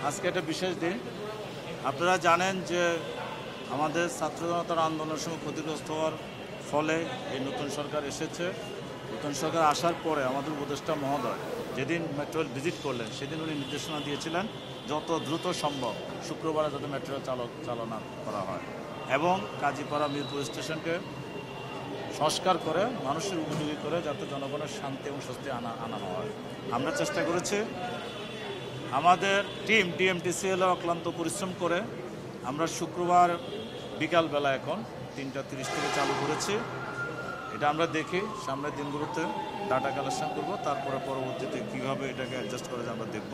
আজকে একটা বিশেষ দিন। আপনারা জানেন যে আমাদের ছাত্র জনতার আন্দোলনের সময় ক্ষতিগ্রস্ত হওয়ার ফলে এই নতুন সরকার এসেছে। নতুন সরকার আসার পরে আমাদের উপদেষ্টা মহোদয় যেদিন মেট্রো ভিজিট করলেন সেদিন উনি নির্দেশনা দিয়েছিলেন যত দ্রুত সম্ভব শুক্রবারে যাতে মেট্রো চালনা করা হয় এবং কাজীপাড়া মিরপুর স্টেশনকে সংস্কার করে মানুষের উপযোগী করে যাতে জনগণের শান্তি এবং স্বস্তি আনানো হয়। আমরা চেষ্টা করেছি। আমাদের টিম ডিএমটিসিএল অক্লান্ত পরিশ্রম করে আমরা শুক্রবার বিকালবেলা এখন 3:30 থেকে চালু করেছি। এটা আমরা দেখি সামনের দিনগুলোতে ডাটা কালেকশন করব, তারপরে পরবর্তীতে কীভাবে এটাকে অ্যাডজাস্ট করে আমরা দেখব।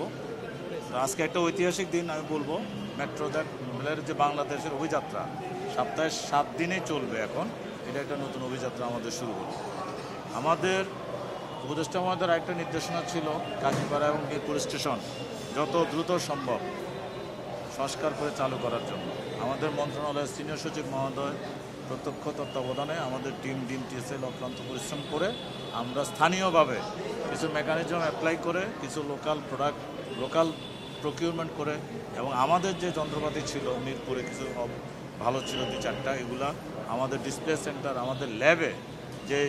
তো আজকে একটা ঐতিহাসিক দিন আমি বলবো। মেট্রো রেলের যে বাংলাদেশের অভিযাত্রা সপ্তাহে 7 দিনেই চলবে এখন। এটা একটা নতুন অভিযাত্রা আমাদের শুরু হলো। আমাদের উপদেষ্টা মহোদয়ের একটা নির্দেশনা ছিল কাজীপাড়া এবং মিরপুর স্টেশন যত দ্রুত সম্ভব সংস্কার করে চালু করার জন্য। আমাদের মন্ত্রণালয়ের সিনিয়র সচিব মহোদয় প্রত্যক্ষ তত্ত্বাবধানে আমাদের টিম ডিএমটিসিএল অক্লান্ত পরিশ্রম করে আমরা স্থানীয়ভাবে কিছু মেকানিজম অ্যাপ্লাই করে কিছু লোকাল প্রকিউরমেন্ট করে এবং আমাদের যে যন্ত্রপাতি ছিল মিরপুরে কিছু ভালো ছিল 2-4টা, এগুলা আমাদের ডিসপ্লে সেন্টার আমাদের ল্যাবে যে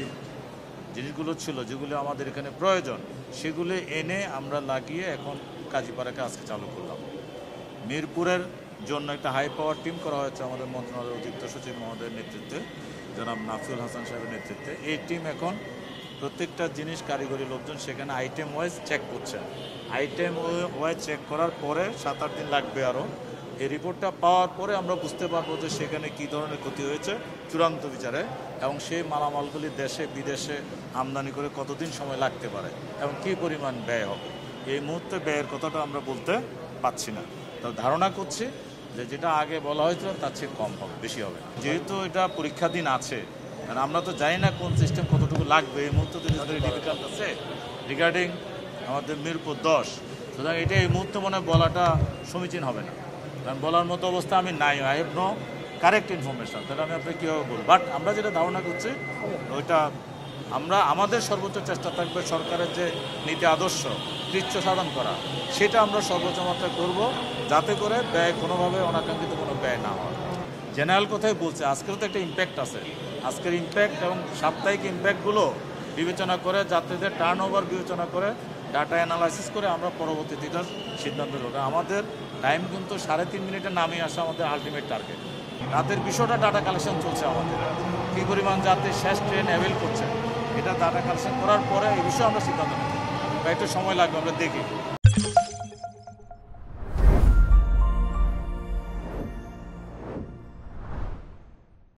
জিনিসগুলো ছিল যেগুলো আমাদের এখানে প্রয়োজন সেগুলো এনে আমরা লাগিয়ে এখন কাজীপাড়াকে আজকে চালু করলাম। মিরপুরের জন্য একটা হাই পাওয়ার টিম করা হয়েছে আমাদের মন্ত্রণালয়ের অতিরিক্ত সচিব মহোদয়ের নেতৃত্বে, জনাব নাফিউল হাসান সাহেবের নেতৃত্বে। এই টিম এখন প্রত্যেকটা জিনিস কারিগরি লোকজন সেখানে আইটেম ওয়াইজ চেক করছেন। আইটেম ওয়াইজ চেক করার পরে 7-8 দিন লাগবে আরও। এই রিপোর্টটা পাওয়ার পরে আমরা বুঝতে পারবো যে সেখানে কী ধরনের ক্ষতি হয়েছে চূড়ান্ত বিচারে, এবং সেই মালামালগুলি দেশে বিদেশে আমদানি করে কতদিন সময় লাগতে পারে এবং কী পরিমাণ ব্যয় হবে। এই মুহূর্তে ব্যয়ের কথাটা আমরা বলতে পারছি না, তো ধারণা করছি যে যেটা আগে বলা হয়েছিল তার চেয়ে কম হবে, বেশি হবে না। যেহেতু এটা পরীক্ষা দিন আছে, কারণ আমরা তো জানি না কোন সিস্টেম কতটুকু লাগবে। এই মুহূর্তে তো ডিফিকাল্ট আছে রিগার্ডিং আমাদের মিরপুর 10, সুতরাং এটা এই মুহূর্তে মনে বলাটা সমীচীন হবে না, কারণ বলার মতো অবস্থা আমি নাই। I have no correct information, তাহলে আমি আপনাকে কীভাবে বলব। বাট আমরা যেটা ধারণা করছি ওইটা আমাদের সর্বোচ্চ চেষ্টা থাকবে সরকারের যে নীতি আদর্শ কৃচ্ছ সাধন করা, সেটা আমরা সর্বোচ্চ মাত্রায় করবো যাতে করে ব্যয় কোনোভাবে অনাকাঙ্ক্ষিত কোনো ব্যয় না হয়। জেনারেল কথাই বলছে, আজকেরও তো একটা ইম্প্যাক্ট আছে। আজকের ইম্প্যাক্ট এবং সাপ্তাহিক ইম্প্যাক্টগুলো বিবেচনা করে যাত্রীদের টার্ন ওভার বিবেচনা করে ডাটা অ্যানালাইসিস করে আমরা পরবর্তীতে সিদ্ধান্ত নেব। আমাদের টাইম কিন্তু 3.5 মিনিটে নামিয়ে আসা আমাদের আলটিমেট টার্গেট। রাতের বিষয়টা ডাটা কালেকশন চলছে আমাদের, কী পরিমাণ যাত্রী শেষ ট্রেন অ্যাভেল করছে এটা ডাটা কালেকশন করার পরে এই বিষয়ে আমরা সিদ্ধান্ত নেব। একটু সময় লাগবে, আমরা দেখি।